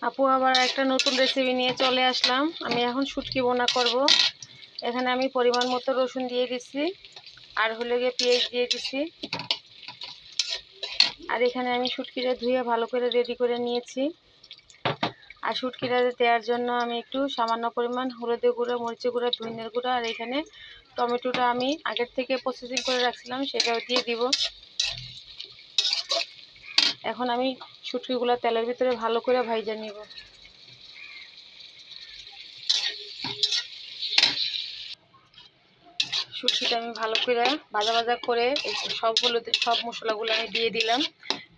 আপু আবার একটা নতুন রেসিপি নিয়ে চলে আসলাম। আমি এখন শুটকি বোনা করব। এখানে আমি পরিমাণ মতো রসুন দিয়ে দিচ্ছি, আর হলে গিয়ে পেঁয়াজ দিয়ে দিচ্ছি। আর এখানে আমি শুটকিটা ধুয়ে ভালো করে রেডি করে নিয়েছি। আর শুটকিটা দেওয়ার জন্য আমি একটু সামান্য পরিমাণ হলুদের গুঁড়ো, মরিচের গুঁড়ো, ধনিয়ার গুঁড়ো, আর এখানে টমেটোটা আমি আগের থেকে প্রসেসিং করে রাখছিলাম, সেটাও দিয়ে দিব। এখন আমি শুটকিগুলো তেলের ভিতরে ভালো করে ভাজা নিব। শুটকিটা আমি ভালো করে ভাজা ভাজা করে সব মশলাগুলো আমি দিয়ে দিলাম।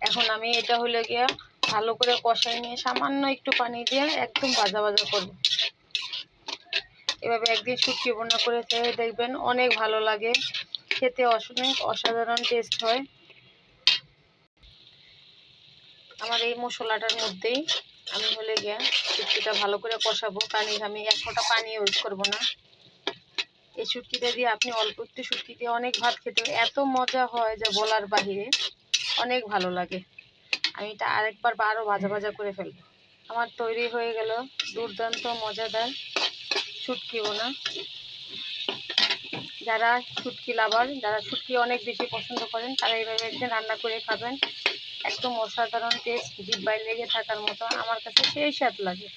এখন আমি এটা হলে গিয়ে ভালো করে কষাই নিয়ে সামান্য একটু পানি দিয়ে একদম ভাজা ভাজা করব। এভাবে একদিন শুটকি বোনা করে খেয়ে দেখবেন, অনেক ভালো লাগে খেতে, অনেক অসাধারণ টেস্ট হয়। আমার এই মশলাটার মধ্যেই আমি হলে গিয়ে শুটকিটা ভালো করে কষাবো, কারণ আমি এক ফোঁটা পানি ইউজ করবো না। এই শুটকিটা দিয়ে আপনি অল্প একটু শুটকি দিয়ে অনেক ভাত খেতে এত মজা হয় যে বলার বাহিরে, অনেক ভালো লাগে। আমি এটা আরেকবার আরও ভাজা ভাজা করে ফেলবো। আমার তৈরি হয়ে গেল দুর্দান্ত মজাদার শুটকি বোনা। যারা শুটকি লাভার, যারা শুটকি অনেক বেশি পছন্দ করেন, তারা এইভাবে একদিন রান্না করে খাবেন। একদম অসাধারণ টেস্ট, জিহ্বায় লেগে থাকার মতো। আমার কাছে সেই স্বাদ লাগে।